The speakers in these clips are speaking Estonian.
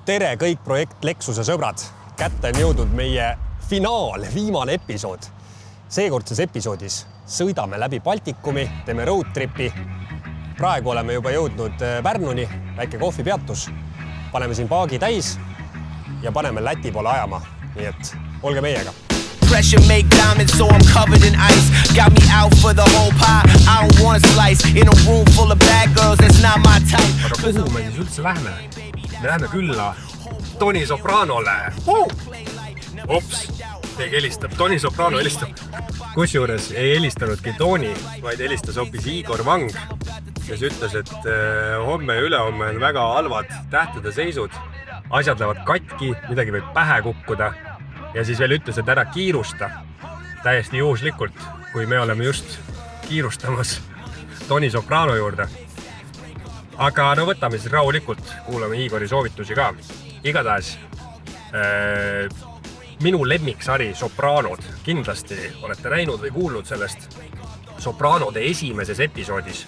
Tere kõik projekt Lexuse sõbrad. Kätte on jõudnud meie finaal, viimane episood. Seekordses episoodis sõidame läbi Baltikumi, teeme road tripi. Praegu oleme juba jõudnud Pärnuni, väike kohvipeatus. Paneme siin paagi täis ja paneme Läti poole ajama. Nii et olge meiega. Pressure make diamonds, so I'm covered in ice. Got me out for the whole pie. I don't want a slice in a room full of bad girls. That's not my type. Aga kuhu me siis üldse lähme? Me lähme külla Toni Sopranole. Ops, keegi helistab. Toni Soprano helistab. Kusjuures ei helistanudki Toni, vaid helistas hoopis Igor Vang, kes ütles, et homme ja ülehomme on väga halvad tähtede seisud. Asjad lähevad katki, midagi võib pähe kukkuda. Ja siis veel ütles, et ära kiirusta täiesti juhuslikult, kui me oleme just kiirustamas Toni Soprano juurde. Aga no võtame siis rahulikult, kuulame Igori soovitusi ka. Igatahes minu lemmiksari Sopranod, kindlasti olete näinud või kuulnud sellest. Sopranode esimeses episoodis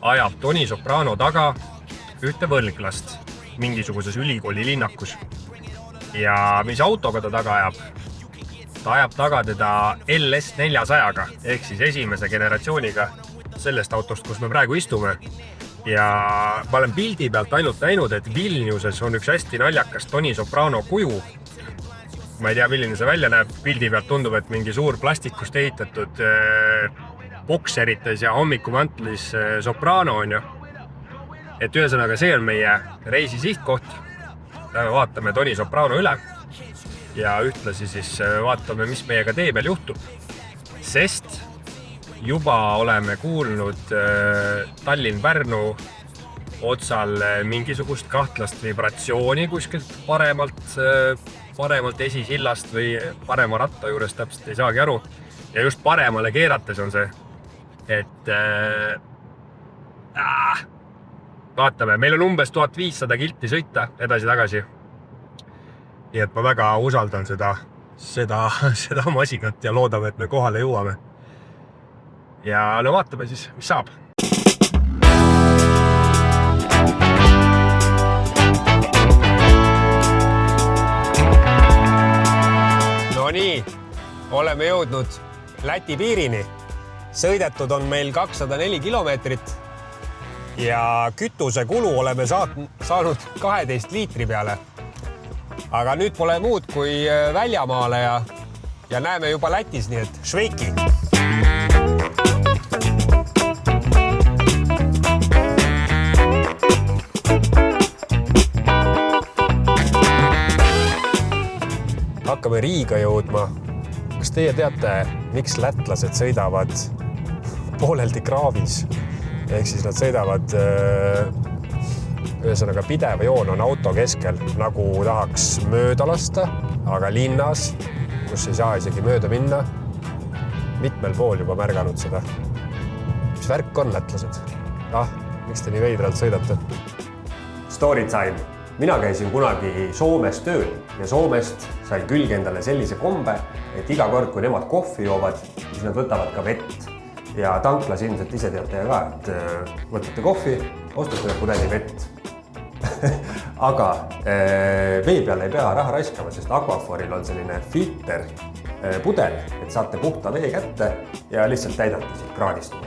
ajab Toni Soprano taga ühte võlglast mingisuguses ülikooli linnakus. Ja mis autoga ta taga ajab? Ta ajab taga teda LS 400-ga, ehk siis esimese generatsiooniga sellest autost, kus me praegu istume. Ja ma olen pildi pealt ainult näinud, et Vilniuses on üks hästi naljakas Toni Soprano kuju. Ma ei tea, milline see välja näeb. Pildi pealt tundub, et mingi suur plastikust ehitatud bokserites ja hommikumantlis Soprano on ju. Et ühesõnaga see on meie reisi sihtkoht. Lähme vaatame Toni Soprano üle ja ühtlasi siis vaatame, mis meiega tee peal juhtub. Sest juba oleme kuulnud Tallinn-Pärnu otsal mingisugust kahtlast vibratsiooni kuskilt paremalt esisillast või parema ratta juures, täpselt ei saagi aru. Ja just paremale keerates on see, et vaatame, meil on umbes 1500 kilti sõita edasi-tagasi. Nii et ma väga usaldan seda masinat ja loodame, et me kohale jõuame. Ja no vaatame siis, mis saab. No nii, oleme jõudnud Läti piirini. Sõidetud on meil 204 kilomeetrit ja kütuse kulu oleme saanud 12 liitri peale. Aga nüüd pole muud kui väljamaale ja näeme juba Lätis, nii et šveiki! Hakkame Riiga jõudma. Kas teie teate, miks lätlased sõidavad pooleldi kraavis? Ehk siis nad sõidavad, ühesõnaga pidev joon on auto keskel, nagu tahaks mööda lasta, aga linnas, kus ei saa isegi mööda minna, mitmel pool juba märganud seda. Mis värk on lätlased? Miks te nii veidralt sõidate? Story time. Mina käisin kunagi Soomes tööl ja Soomest sain külge endale sellise kombe, et iga kord, kui nemad kohvi joovad, siis nad võtavad ka vett. Ja tanklas ilmselt ise teate ka, et võtate kohvi, ostate pudeli vett. Aga vee peal ei pea raha raiskama, sest Aquaforil on selline filter pudel, et saate puhta vee kätte ja lihtsalt täidate siit kraanist.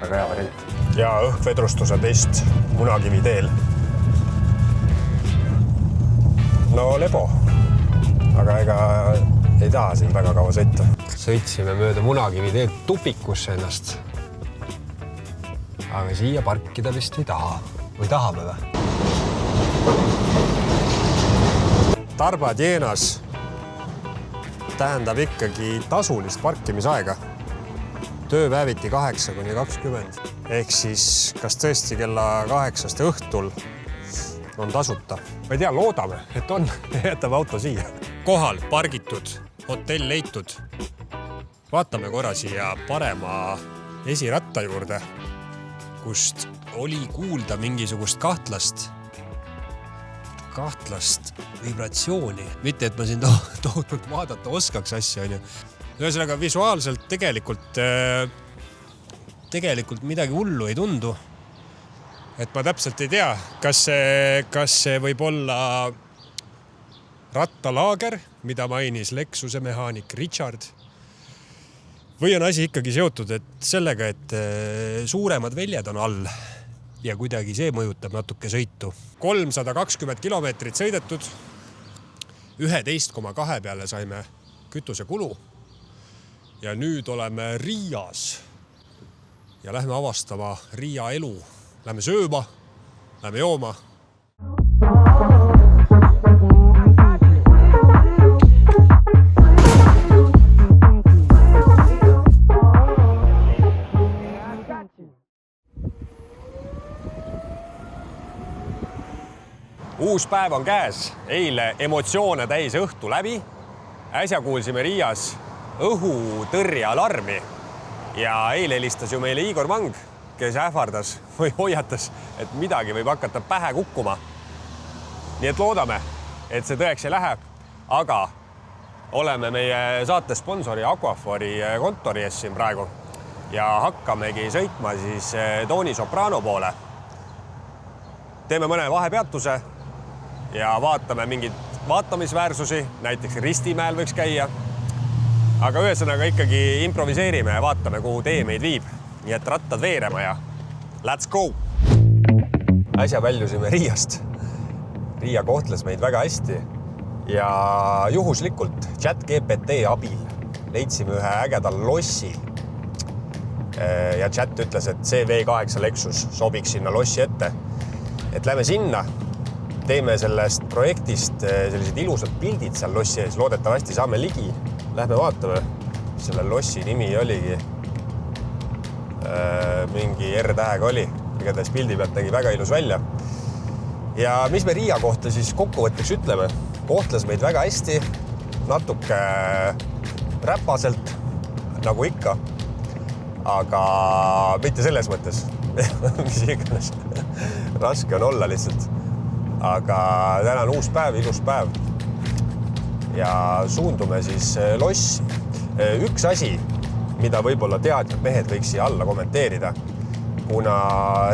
Väga hea variant. Ja õhkvedrustuse test Munakivi teel. No lebo, aga ega ei taha siin väga kaua sõita. Sõitsime mööda Munakivi teed tupikusse ennast. Aga siia parkida vist ei taha. Või tahame või? Tarbad Jeenas tähendab ikkagi tasulist parkimisaega. Tööpäeviti 8–20. Ehk siis kas tõesti kella 8 õhtul on tasuta. Ma ei tea, loodame, et on. Jätame auto siia. Kohal pargitud, hotell leitud. Vaatame korra siia parema esiratta juurde, kust oli kuulda mingisugust kahtlast vibratsiooni. Mitte, et ma siin tohutult vaadata oskaks asja, on ju. Ühesõnaga visuaalselt tegelikult midagi hullu ei tundu. et ma täpselt ei tea, kas see võib olla rattalaager, mida mainis Lexuse mehaanik Richard, või on asi ikkagi seotud sellega, et suuremad väljad on all ja kuidagi see mõjutab natuke sõitu. 320 kilomeetrit sõidetud, 11,2 peale saime kütusekulu ja nüüd oleme Riias ja lähme avastama Riia elu. Lähme sööma, lähme jooma. Uus päev on käes, eile emotsioone täis õhtu läbi. Äsja kuulsime Riias õhutõrjealarmi ja eile helistas ju meile Igor Mang, kes ähvardas või hoiatas, et midagi võib hakata pähe kukkuma. Nii et loodame, et see tõeks ei lähe, aga oleme meie saate sponsori Aquafori kontori ees siin praegu ja hakkamegi sõitma siis Tony Soprano poole. Teeme mõne vahepeatuse ja vaatame mingeid vaatamisväärsusi, näiteks Ristimäel võiks käia. Aga ühesõnaga ikkagi improviseerime ja vaatame, kuhu tee meid viib. Nii et rattad veerema ja let's go! Äsja väljusime Riiast. Riia kohtles meid väga hästi ja juhuslikult ChatGPT abil leidsime ühe ägedal lossi. Ja chat ütles, et see V8 Lexus sobiks sinna lossi ette. Et lähme sinna, teeme sellest projektist sellised ilusad pildid seal lossi ees, loodetavasti saame ligi. Lähme vaatame, selle lossi nimi oligi mingi R-tähega oli, igatahes pildi pealt tegi väga ilus välja. Ja mis me Riia kohta siis kokkuvõtteks ütleme? Kohtles meid väga hästi, natuke räpaselt, nagu ikka, aga mitte selles mõttes, mis iganes. Raske on olla lihtsalt. Aga täna on uus päev, ilus päev. Ja suundume siis lossi. Üks asi, mida võib-olla teadjad mehed võiks siia alla kommenteerida, kuna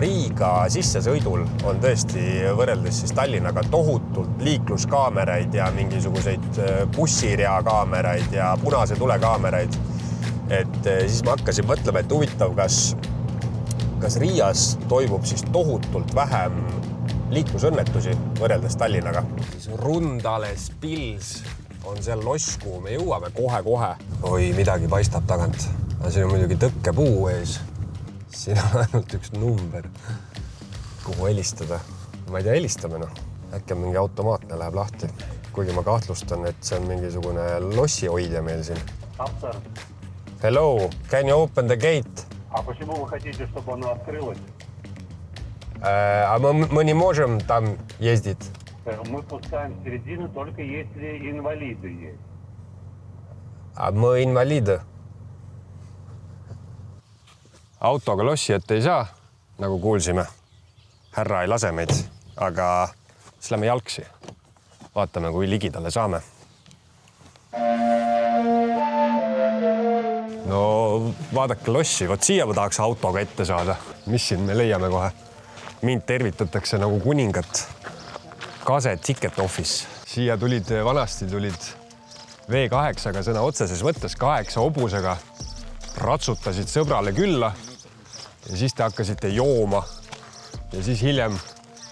Riiga sissesõidul on tõesti võrreldes siis Tallinnaga tohutult liikluskaameraid ja mingisuguseid bussirea kaameraid ja punase tule kaameraid. Et siis ma hakkasin mõtlema, et huvitav, kas Riias toimub siis tohutult vähem liiklusõnnetusi võrreldes Tallinnaga. Rundales Pils on seal loss, kuhu me jõuame kohe-kohe. Oi, midagi paistab tagant. Siin on muidugi tõkkepuu ees. Siin on ainult üks number, kuhu helistada. Ma ei tea, helistame noh. Äkki on mingi automaatne läheb lahti. Kuigi ma kahtlustan, et see on mingisugune lossi hoidja meil siin. Hello, can you open the gate? А почему вы хотите, чтобы оно открылось? А мы не можем там ездить. Мы пускаем в середину, только если инвалиды есть. А мы инвалиды. Autoga lossi ette ei saa, nagu kuulsime. Härra ei lase meid, aga siis lähme jalgsi. Vaatame, kui ligi talle saame. No vaadake lossi, vot siia ma tahaks autoga ette saada. Mis siin me leiame kohe? Mind tervitatakse nagu kuningat. Kase Ticket Office. Siia vanasti tulid V8-ga sõna otseses mõttes 8 hobusega. Ratsutasid sõbrale külla ja siis te hakkasite jooma. Ja siis hiljem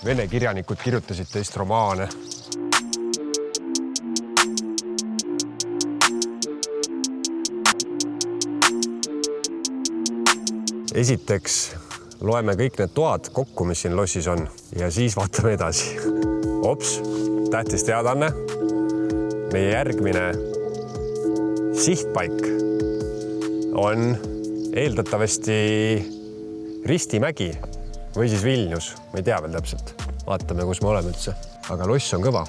vene kirjanikud kirjutasid teist romaane. Esiteks loeme kõik need toad kokku, mis siin lossis on ja siis vaatame edasi. Ops, tähtis teadanne. Meie järgmine sihtpaik on eeldatavasti Ristimägi või siis Vilnius. Ma ei tea veel täpselt. Vaatame, kus me oleme üldse. Aga loss on kõva.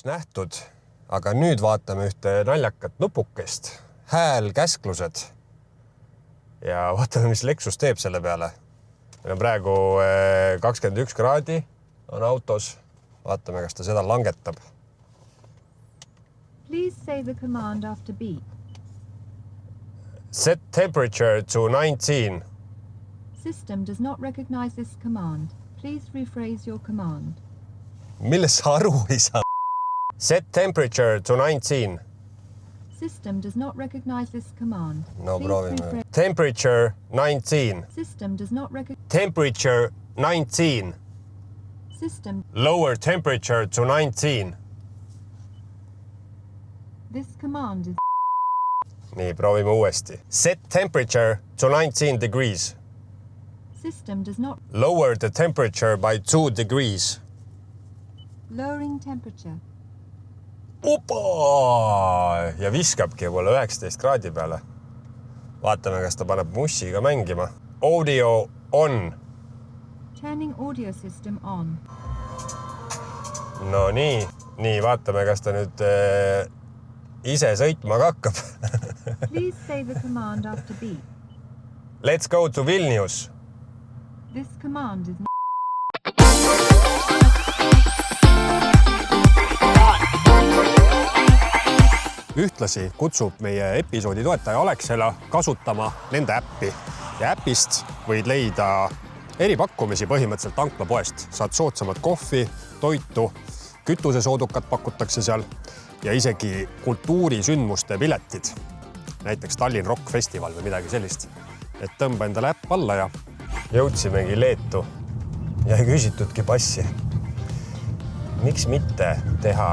nähtud, aga nüüd vaatame ühte naljakat nupukest. Hääl, käsklused. Ja vaatame, mis Lexus teeb selle peale. Meil on praegu 21 kraadi on autos. Vaatame, kas ta seda langetab. Please say the command after beep. Set temperature to 19. System does not recognize this command. Please rephrase your command. Millest sa aru ei saa? Set temperature to 19. System does not recognize this command. No Please proovime. rephrase- Temperature 19. System does not recognize. Temperature 19. System. Lower temperature to 19. This command is. Nii, proovime uuesti. Set temperature to 19 degrees. System does not. Lower the temperature by 2 degrees. Lowering temperature. Opa! Ja viskabki võib-olla 19 kraadi peale. Vaatame, kas ta paneb mussiga mängima. Audio on. Turning audio system on. No nii, vaatame, kas ta nüüd ise sõitma ka hakkab. Please say the command after beep. Let's go to Vilnius. This command is. Ühtlasi kutsub meie episoodi toetaja Alexela kasutama nende äppi. Ja äpist võid leida eripakkumisi põhimõtteliselt tanklapoest. Saad soodsamat kohvi, toitu, kütusesoodukat pakutakse seal ja isegi kultuurisündmuste piletid. Näiteks Tallinn Rock Festival või midagi sellist. Et tõmba endale äpp alla ja jõudsimegi Leetu ja ei küsitudki passi. Miks mitte teha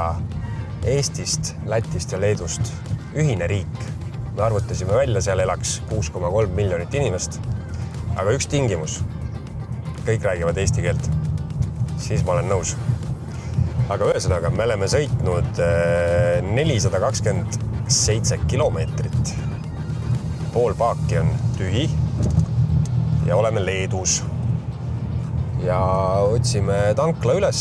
Eestist, Lätist ja Leedust ühine riik? Me arvutasime välja, seal elaks 6,3 miljonit inimest. Aga üks tingimus. Kõik räägivad eesti keelt. Siis ma olen nõus. Aga ühesõnaga, me oleme sõitnud 427 kilomeetrit. Pool paaki on tühi ja oleme Leedus. Ja otsime tankla üles.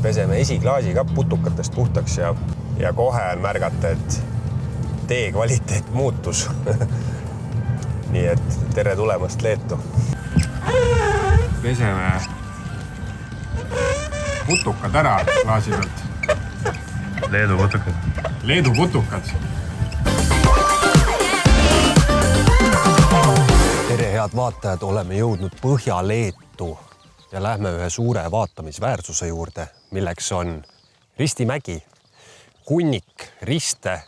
Peseme esiklaasiga putukatest puhtaks ja kohe on märgata, et tee kvaliteet muutus. Nii et tere tulemast Leetu. Peseme putukad ära klaasi pealt. Leedu putukad. Tere, head vaatajad, oleme jõudnud Põhja-Leetu ja lähme ühe suure vaatamisväärsuse juurde, milleks on Ristimägi, hunnik riste,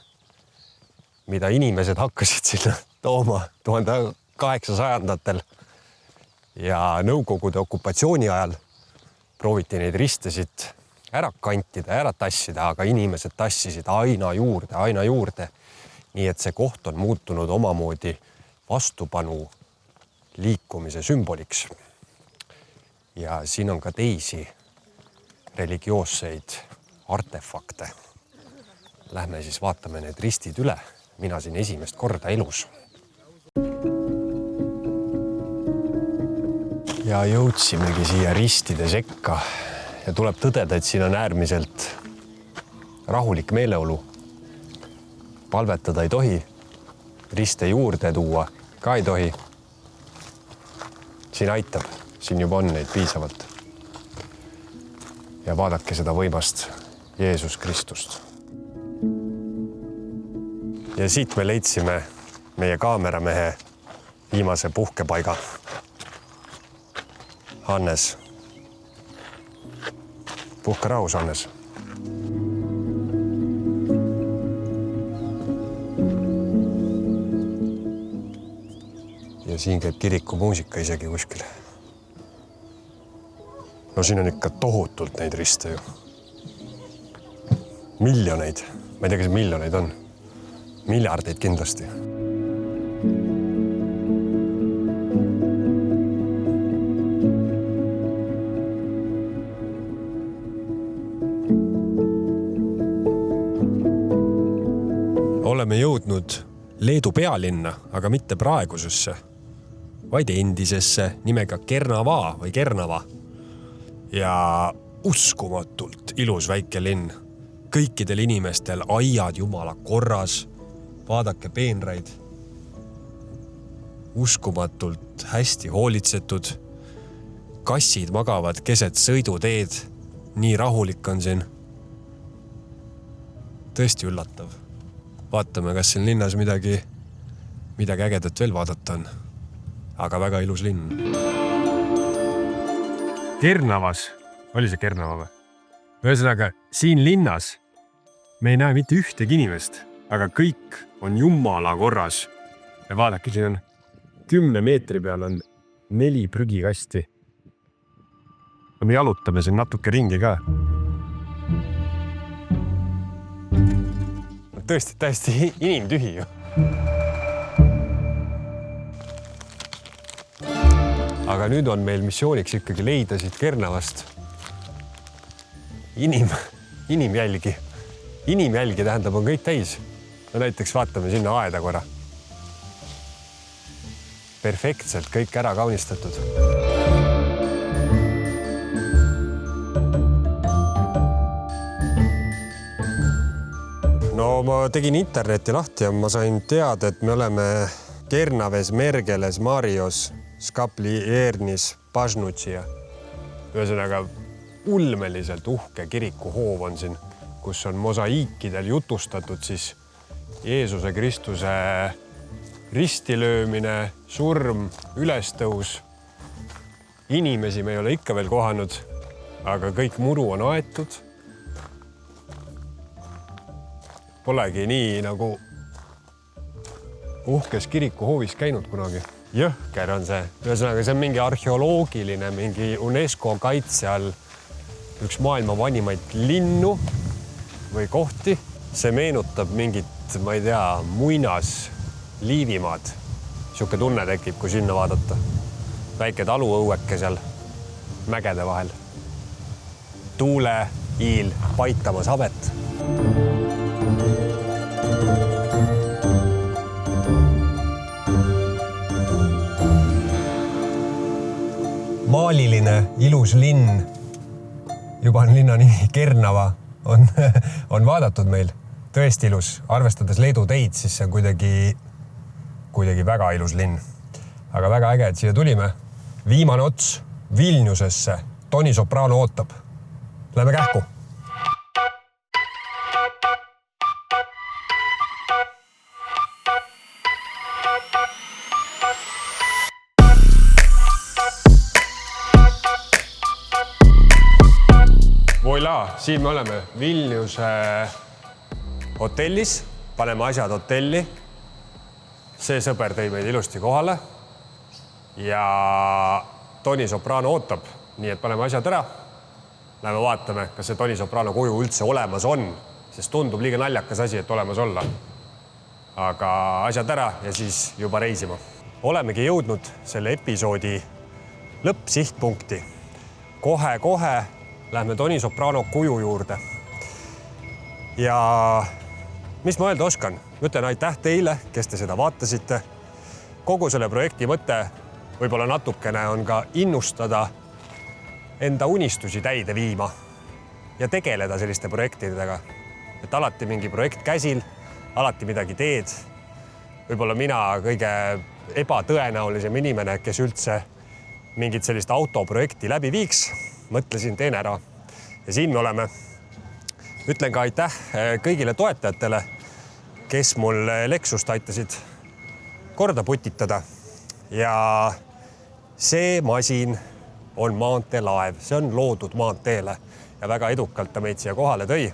mida inimesed hakkasid sinna tooma 1800-ndatel ja Nõukogude okupatsiooni ajal prooviti neid ristesid ära kantida, ära tassida, aga inimesed tassisid aina juurde. Nii et see koht on muutunud omamoodi vastupanu liikumise sümboliks. Ja siin on ka teisi religioosseid artefakte. Lähme siis vaatame need ristid üle. Mina siin esimest korda elus. Ja jõudsimegi siia ristide sekka ja tuleb tõdeda, et siin on äärmiselt rahulik meeleolu. Palvetada ei tohi, riste juurde tuua ka ei tohi. Siin aitab. Siin juba on neid piisavalt. Ja vaadake seda võimast Jeesus Kristust. Ja siit me leidsime meie kaameramehe viimase puhkepaiga. Hannes. Puhka rahus, Hannes. Ja siin käib kiriku muusika isegi kuskil. No siin on ikka tohutult neid riste ju. Miljoneid. Ma ei tea, kas miljoneid on. Miljardeid kindlasti. Oleme jõudnud Leedu pealinna, aga mitte praegusesse, vaid endisesse nimega Kernava või Kernava. Ja uskumatult ilus väike linn. kõikidel inimestel aiad jumala korras. Vaadake peenraid. Uskumatult hästi hoolitsetud. Kassid magavad keset sõiduteed. Nii rahulik on siin. Tõesti üllatav. Vaatame, kas siin linnas midagi ägedat veel vaadata on. Aga väga ilus linn. Kernavas. Oli see Kernava või? Ühesõnaga, siin linnas me ei näe mitte ühtegi inimest, aga kõik on jumala korras. Ja vaadake, siin on 10 meetri peal on 4 prügikasti. Me jalutame siin natuke ringi ka. Tõesti täiesti inimtühi ju. Aga nüüd on meil missiooniks ikkagi leida siit Kernavast inimjälgi. Inimjälgi tähendab on kõik täis. No näiteks vaatame sinna aeda korra. Perfektselt kõik ära kaunistatud. No ma tegin interneti lahti ja ma sain teada, et me oleme Kernaves, Mergeles, Marios, Skapliernis, Pažnutšia. Ühesõnaga ulmeliselt uhke kirikuhoov on siin, kus on mosaiikidel jutustatud siis Jeesuse Kristuse ristilöömine, surm, ülestõus. Inimesi me ei ole ikka veel kohanud, aga kõik muru on aetud. Polegi nii nagu uhkes kirikuhoovis käinud kunagi. Jõhker on see. Ühesõnaga, see on mingi arheoloogiline, mingi UNESCO kaitse all üks maailma vanimaid linnu või kohti. See meenutab mingit, ma ei tea, muinas Liivimaad. Siuke tunne tekib, kui sinna vaadata. Väike taluõueke seal mägede vahel. Tuule iil paitamas habet. Maaliline, ilus linn, juba on linna nimi Kernava, on vaadatud meil. Tõesti ilus. Arvestades Leedu teid, siis see on kuidagi väga ilus linn. Aga väga äge, et siia tulime. Viimane ots Vilniusesse. Toni Soprano ootab. Lähme kähku. Voila, siin me oleme Vilniuse hotellis. Paneme asjad hotelli. See sõber tõi meid ilusti kohale. Ja Toni Soprano ootab. Nii et paneme asjad ära. Lähme vaatame, kas see Toni Soprano kuju üldse olemas on. Sest tundub liiga naljakas asi, et olemas olla. Aga asjad ära ja siis juba reisima. Olemegi jõudnud selle episoodi lõppsihtpunkti. Kohe lähme Toni Soprano kuju juurde. Ja mis ma öelda oskan? Ütlen aitäh teile, kes te seda vaatasite. Kogu selle projekti mõte võib-olla natukene on ka innustada enda unistusi täide viima ja tegeleda selliste projektidega. Et alati mingi projekt käsil, alati midagi teed. Võib-olla mina kõige ebatõenäolisem inimene, kes üldse mingit sellist autoprojekti läbi viiks. Mõtlesin, teen ära. Ja siin me oleme. Ütlen ka aitäh kõigile toetajatele, kes mul Lexust aitasid korda putitada. Ja see masin on maanteelaev. See on loodud maanteele ja väga edukalt ta meid siia kohale tõi.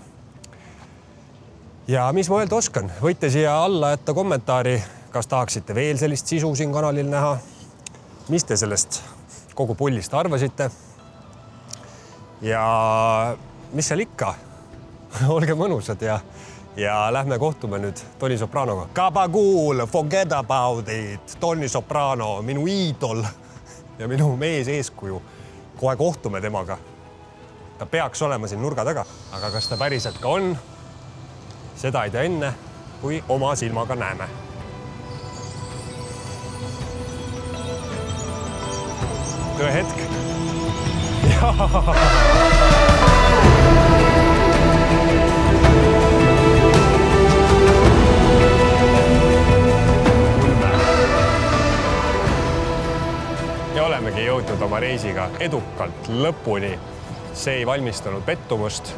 Ja mis ma öelda oskan? Võite siia alla jätta kommentaari, kas tahaksite veel sellist sisu siin kanalil näha. Mis te sellest kogu pullist arvasite? Ja mis seal ikka? Olge mõnusad ja lähme kohtume nüüd Toni Sopranoga. Gabagool, forget about it. Toni Soprano, minu iidol ja minu mees eeskuju. Kohe kohtume temaga. Ta peaks olema siin nurga taga, aga kas ta päriselt ka on? Seda ei tea enne, kui oma silmaga näeme. Tõe hetk. Jaa! reisiga edukalt lõpuni. See ei valmistanud pettumust.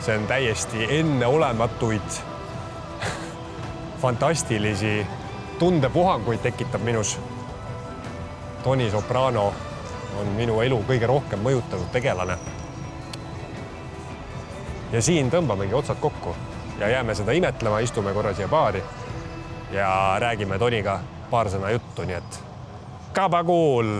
See on täiesti enneolematuid, fantastilisi tundepuhanguid tekitab minus. Tony Soprano on minu elu kõige rohkem mõjutanud tegelane. Ja siin tõmbamegi otsad kokku ja jääme seda imetlema, istume korra siia baari ja räägime Toniga paar sõna juttu, nii et kabakuul!